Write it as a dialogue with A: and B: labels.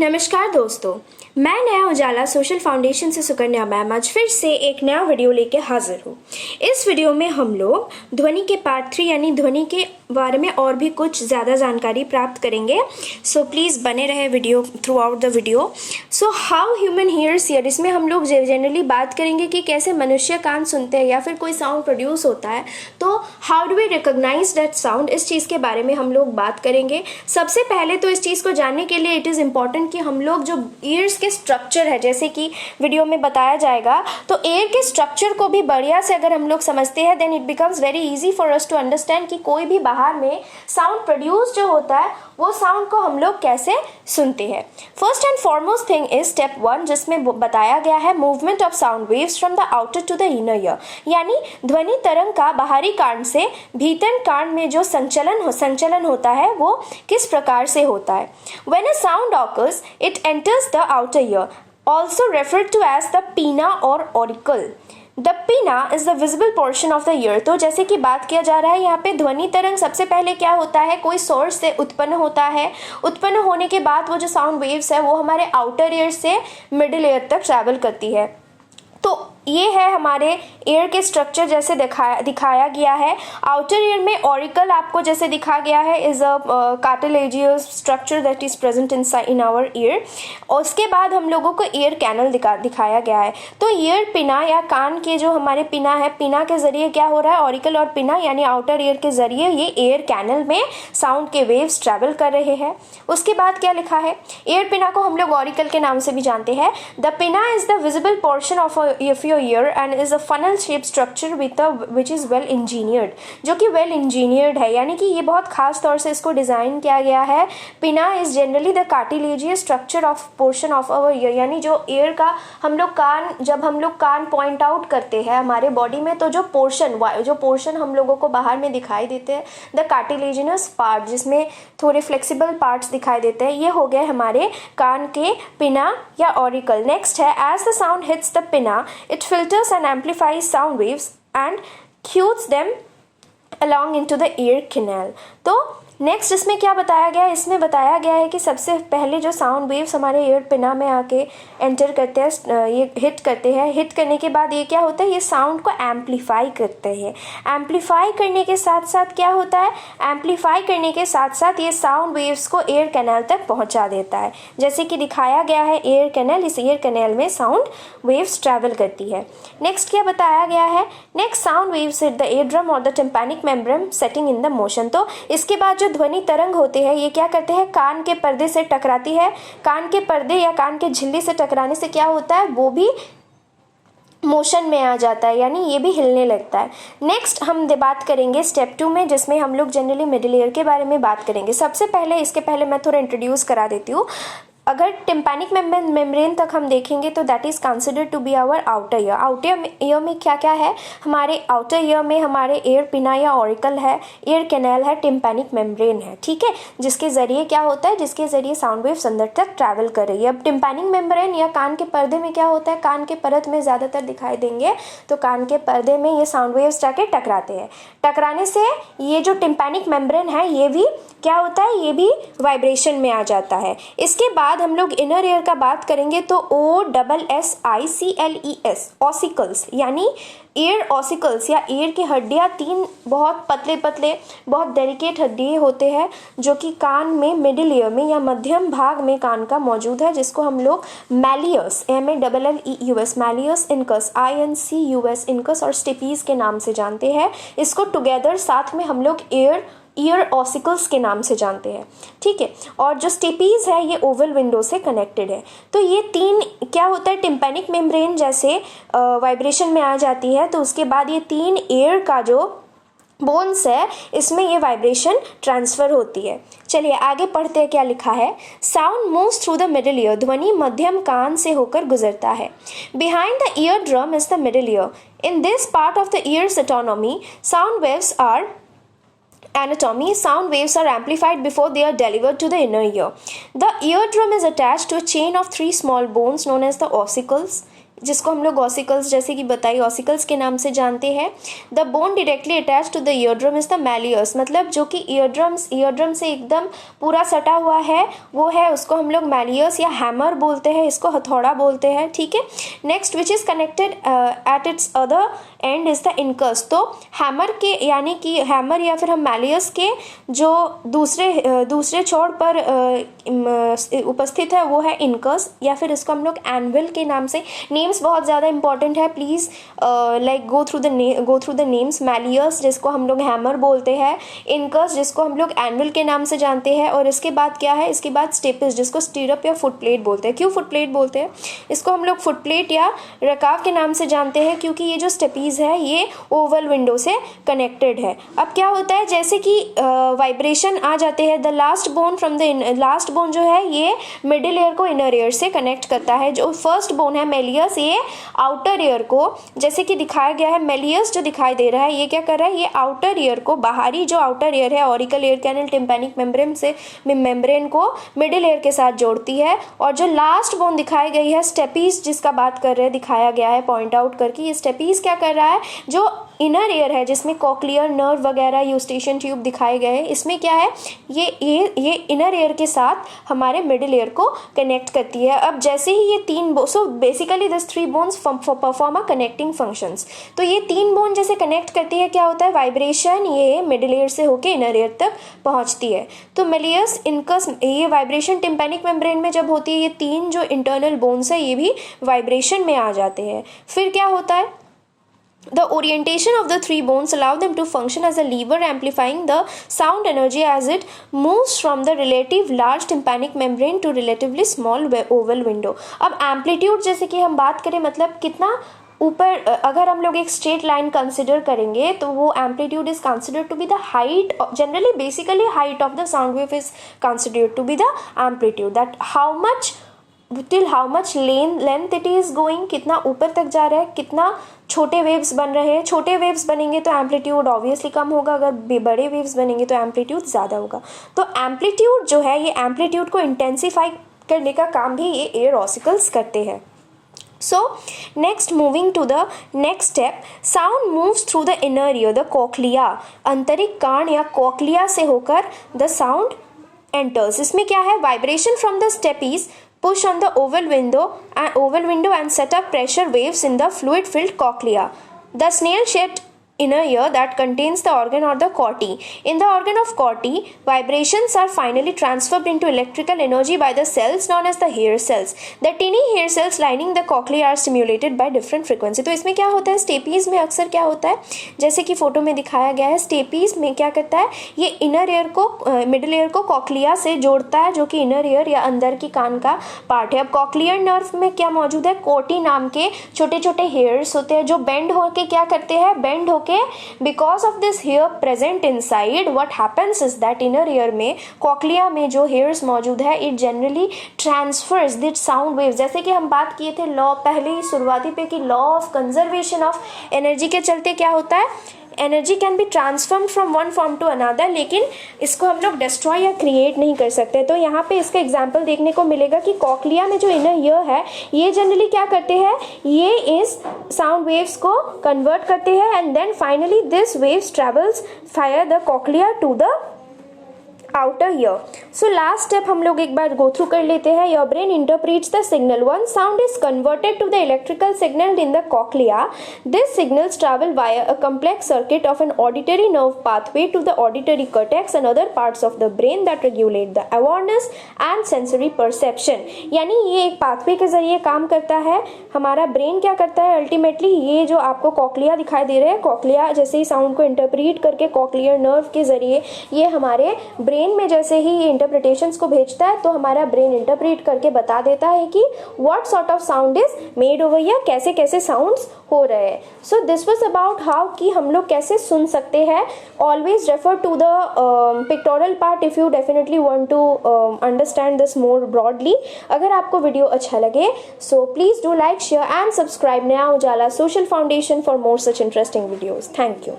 A: नमस्कार दोस्तों, मैं नया उजाला सोशल फाउंडेशन से सुकन्या मैम आज फिर से एक नया वीडियो लेके हाजिर हूँ। इस वीडियो में हम लोग ध्वनि के पार्ट 3 यानी ध्वनि के बारे में और भी कुछ ज़्यादा जानकारी प्राप्त करेंगे। सो प्लीज़ बने रहे video throughout the video. So how human hears ear, इसमें हम लोग जनरली बात करेंगे कि कैसे मनुष्य कान सुनते हैं या फिर कोई साउंड प्रोड्यूस होता है तो how do we recognise that sound, इस चीज़ के बारे में हम लोग बात करेंगे। सबसे पहले तो इस चीज़ को जानने के लिए इट इज़ इम्पॉर्टेंट कि हम लोग जो ईयर्स के स्ट्रक्चर है, जैसे कि वीडियो में बताया जाएगा, तो एयर के स्ट्रक्चर को भी बढ़िया से अगर हम लोग समझते हैं then it becomes very easy for us to understand कि कोई भी बाहर में साउंड प्रोड्यूस जो होता है वो साउंड को हम लोग कैसे सुनते हैं। First and foremost thing is step 1, जिसमें बताया गया है movement of sound waves from the outer to the inner ear, यानी ध्वनि तरंग का बाहरी कान से भीतर कान में जो संचलन होता है वो किस प्रकार से होता है। When a sound occurs, it enters the outer ear, also referred to as the pinna or auricle. The pinna is the visible portion of the ear. तो जैसे कि बात किया जा रहा है यहाँ पे ध्वनि तरंग सबसे पहले क्या होता है, कोई सोर्स से उत्पन्न होता है। उत्पन्न होने के बाद वो जो साउंड वेव्स है वो हमारे आउटर ईयर से मिडिल ईयर तक ट्रैवल करती है। तो ये है हमारे ईयर के स्ट्रक्चर जैसे दिखाया गया है। आउटर ईयर में ऑरिकल आपको जैसे दिखा गया है is a cartilaginous structure that is present in our ear. और उसके बाद हम लोगों को ईयर कैनल दिखाया गया है। तो ईयर पिना या कान के जो हमारे पिना है, पिना के जरिए क्या हो रहा है, ऑरिकल और पिना यानी आउटर ईयर के जरिए ये ईयर कैनल में साउंड के वेव्स ट्रैवल कर रहे हैं। उसके बाद क्या लिखा है, ईयर पिना को हम लोग ऑरिकल के नाम से भी जानते हैं। द पिना is the visible portion of your ear and is a funnel shaped structure which is well engineered, जो कि well engineered है, यानी कि ये बहुत खास तौर से इसको डिजाइन किया गया है। पिना is generally the cartilaginous structure of portion of our ear, यानी जो ear का जब हम लोग कान पॉइंट आउट करते हैं हमारे बॉडी में तो जो पोर्शन हम लोगों को बाहर में दिखाई देते हैं द कार्टिलेजिनस पार्ट, जिसमें थोड़े फ्लेक्सिबल पार्ट्स दिखाई देते हैं, ये हो गए हमारे कान के पिना या ऑरिकल। नेक्स्ट है as the sound hits the pinna it filters and amplifies sound waves and cues them along into the ear canal। तो नेक्स्ट इसमें क्या बताया गया है, इसमें बताया गया है कि सबसे पहले जो साउंड वेव्स हमारे ईयर पिना में आके एंटर करते हैं, ये हिट करते हैं। हिट करने के बाद ये क्या होता है, ये साउंड को एम्पलीफाई करते हैं। एम्पलीफाई करने के साथ साथ क्या होता है, एम्पलीफाई करने के साथ साथ ये साउंड वेव्स को एयर कैनल तक पहुंचा देता है, जैसे कि दिखाया गया है एयर कैनल। इस एयर कैनल में साउंड वेव्स ट्रैवल करती है। नेक्स्ट क्या बताया गया है, next sound waves hit the ear drum और the tympanic membrane setting in the motion. तो इसके बाद जो ध्वनि तरंग होते हैं ये क्या करते हैं, कान के पर्दे से टकराती है। कान के पर्दे या कान के झिल्ली से टकराने से क्या होता है, वो भी मोशन में आ जाता है, यानी ये भी हिलने लगता है। नेक्स्ट हम बात करेंगे स्टेप 2 में, जिसमें हम लोग जनरली मिडिल ईयर के बारे में बात करेंगे। सबसे पहले इसके पहले मैं थोड़ा इंट्रोड्यूस करा देती हूँ। अगर टिम्पैनिक मेम्ब्रेन तक हम देखेंगे तो that is considered to be our outer ear. Outer ear में क्या क्या है, हमारे आउटर ईयर में हमारे ईयर पिना या ऑरिकल है, ईयर कैनल है, टिम्पैनिक मेम्ब्रेन है, ठीक है, जिसके जरिए क्या होता है, जिसके जरिए साउंड वेव्स अंदर तक ट्रैवल कर रही है। अब टिम्पैनिक मेम्ब्रेन या कान के पर्दे में क्या होता है, कान के परत में ज़्यादातर दिखाई देंगे, तो कान के पर्दे में ये साउंड वेव्स जाके टकराते हैं। टकराने से ये जो टिम्पैनिक मेम्ब्रेन है ये भी क्या होता है, ये भी वाइब्रेशन में आ जाता है। इसके बाद हम लोग इनर ईयर का बात करेंगे तो OSSICLES ऑसिकल्स, यानी ईयर ऑसिकल्स या ईयर की हड्डियाँ 3 बहुत पतले पतले बहुत डेलिकेट हड्डियाँ होते हैं जो कि कान में मिडिल ईयर में या मध्यम भाग में कान का मौजूद है, जिसको हम लोग malleus MALLEUS malleus incus INCUS incus और स्टेपीज के नाम से जानते हैं। इसको टुगेदर साथ में हम लोग ईयर ऑसिकल्स के नाम से जानते हैं, ठीक है। और जो स्टेपीज है ये ओवल विंडो से कनेक्टेड है। तो ये 3 क्या होता है, टिम्पैनिक मेम्ब्रेन जैसे वाइब्रेशन में आ जाती है, तो उसके बाद ये 3 ईयर का जो बोन्स है इसमें ये वाइब्रेशन ट्रांसफर होती है। चलिए आगे पढ़ते हैं क्या लिखा है। Sound moves through the middle ear, ध्वनि मध्यम कान से होकर गुजरता है। Behind the ear drum is the middle ear. In this part of the ear's autonomy sound waves are anatomy, sound waves are amplified before they are delivered to the inner ear. The eardrum is attached to a chain of 3 small bones known as the ossicles. जिसको हम लोग ossicles जैसे कि बताइए ossicles के नाम से जानते हैं। The bone directly attach to the eardrum is the malleus, मतलब जो कि ईयरड्रम से एकदम पूरा सटा हुआ है वो है, उसको हम लोग मैलियस या हैमर बोलते हैं, इसको हथौड़ा बोलते हैं, ठीक है। Next which is connected at its other and is the incus, तो हैमर के यानी कि हैमर या फिर हम मैलियस के जो दूसरे छोर पर उपस्थित है वो है इनकस, या फिर इसको हम लोग एनविल के नाम से, नेम्स बहुत ज़्यादा इंपॉर्टेंट है, please like go through the names. Malleus जिसको हम लोग हैमर बोलते हैं, इनकस जिसको हम लोग एनविल के नाम से जानते हैं, और इसके बाद क्या है, इसके बाद स्टेपिस जिसको स्टीरअप या फुट प्लेट बोलते हैं। क्यों फुट प्लेट बोलते हैं, इसको हम लोग फुट प्लेट या रकाव के नाम से जानते हैं क्योंकि ये जो स्टेपीज है ये ओवल विंडो से कनेक्टेड है। अब क्या होता है, जैसे कि वाइब्रेशन आ जाते हैं, द लास्ट बोन जो है ये मिडिल ईयर को इनर ईयर से कनेक्ट करता है। जो फर्स्ट बोन है मेलियस, ये आउटर ईयर को, जैसे कि दिखाया गया है मेलियस जो दिखाई दे रहा है ये क्या कर रहा है, ये आउटर ईयर को, बाहरी जो आउटर ईयर है auricle ear canal tympanic membrane को मिडिल ईयर के साथ जोड़ती है। और जो लास्ट बोन दिखाई गई है स्टेपीज जिसका बात कर रहे हैं, दिखाया गया है पॉइंट आउट करके, ये स्टेपीज क्या कर रहा है, जो इनर ईयर है जिसमें कॉक्लियर नर्व वगैरह यूस्टेशियन ट्यूब दिखाए गए हैं, इसमें क्या है, ये इनर ईयर के साथ हमारे मिडिल ईयर को कनेक्ट करती है। अब जैसे ही ये so basically this 3 bones perform a connecting functions, तो ये 3 बोन जैसे कनेक्ट करती है, क्या होता है, वाइब्रेशन ये मिडिल ईयर से होके इनर ईयर तक पहुंचती है। तो मेलियस, इनकस, ये वाइब्रेशन टिम्पैनिक मेम्ब्रेन में जब होती है, ये 3 जो इंटरनल बोन्स है ये भी वाइब्रेशन में आ जाते हैं। फिर क्या होता है, the orientation of the 3 bones allow them to function as a lever amplifying the sound energy as it moves from the relative large tympanic membrane to relatively small oval window। अब amplitude जैसे कि हम बात करें, मतलब कितना ऊपर, अगर हम लोग एक स्ट्रेट लाइन कंसिडर करेंगे तो वो amplitude is considered to be the height, generally basically height of the sound wave is considered to be the amplitude, that how much length it is going, कितना ऊपर तक जा रहा है, कितना छोटे वेव्स बन रहे हैं। छोटे वेव्स बनेंगे तो एम्पलीट्यूड ऑब्वियसली कम होगा, अगर बड़े वेव्स बनेंगे तो एम्पलीट्यूड ज़्यादा होगा। तो एम्पलीट्यूड जो है, ये एम्पलीट्यूड को इंटेंसिफाई करने का काम भी ये एयर ऑसिकल्स करते हैं। So next, moving to the next step, sound moves through the inner ear, the cochlea, आंतरिक कान या कॉक्लिया से होकर the sound enters। इसमें क्या है, vibration from the stepes push on the oval window and set up pressure waves in the fluid filled cochlea. The snail shaped inner ear that contains the organ or the corti. In the organ of corti, vibrations are finally transferred into electrical energy by the cells known as the hair cells. The tiny hair cells lining the cochlea are stimulated by different frequency। तो इसमें क्या होता है, steppes में अक्सर क्या होता है, जैसे कि फोटो में दिखाया गया है, स्टेपीज में क्या करता है, ये इनर ईयर को मिडिल ईयर को कॉक्लिया से जोड़ता है, जो कि इनर ईयर या अंदर की कान का पार्ट है। अब कॉक्लियर नर्व में क्या मौजूद है, कोटी नाम के छोटे छोटे हेयर्स होते हैं जो बेंड होके क्या करते हैं, बेंड होके, because of this hair present inside, what happens is that inner ear में कॉक्लिया में जो hairs मौजूद है, it generally transfers the sound waves। जैसे कि हम बात किए थे लॉ पहले ही शुरुआती पे कि law of conservation of energy के चलते क्या होता है, energy can be transform from one form to another, लेकिन इसको हम लोग डिस्ट्रॉय या क्रिएट नहीं कर सकते। तो यहाँ पे इसका एग्जांपल देखने को मिलेगा कि कॉक्लिया में जो इनर ईयर है ये जनरली क्या करते हैं, ये इस साउंड वेव्स को कन्वर्ट करते हैं and then finally this waves travels fire the cochlea to the outer ear। So last step हम लोग एक बार go through कर लेते हैं। Your brain interprets the signal. One sound is converted to the electrical signal in the cochlea. These signals travel via a complex circuit of an auditory nerve pathway to the auditory cortex and other parts of the brain that regulate the awareness and sensory perception। यानी ये एक pathway के जरिए काम करता है। हमारा brain क्या करता है, अल्टीमेटली ये जो आपको कॉक्लिया दिखाई दे रहे हैं, कॉक्लिया जैसे ही साउंड को इंटरप्रीट करके कॉक्लियर नर्व के जरिए ये हमारे ब्रेन में जैसे ही ये इंटरप्रिटेशंस को भेजता है, तो हमारा ब्रेन इंटरप्रेट करके बता देता है कि what sort of sound is made over, या कैसे कैसे साउंड्स हो रहे हैं। So this was about how कि हम लोग कैसे सुन सकते हैं। Always refer to the pictorial part if you definitely want to understand this more broadly. अगर आपको वीडियो अच्छा लगे so please do like, share and subscribe Naya Ujala social foundation for more such interesting videos. Thank you.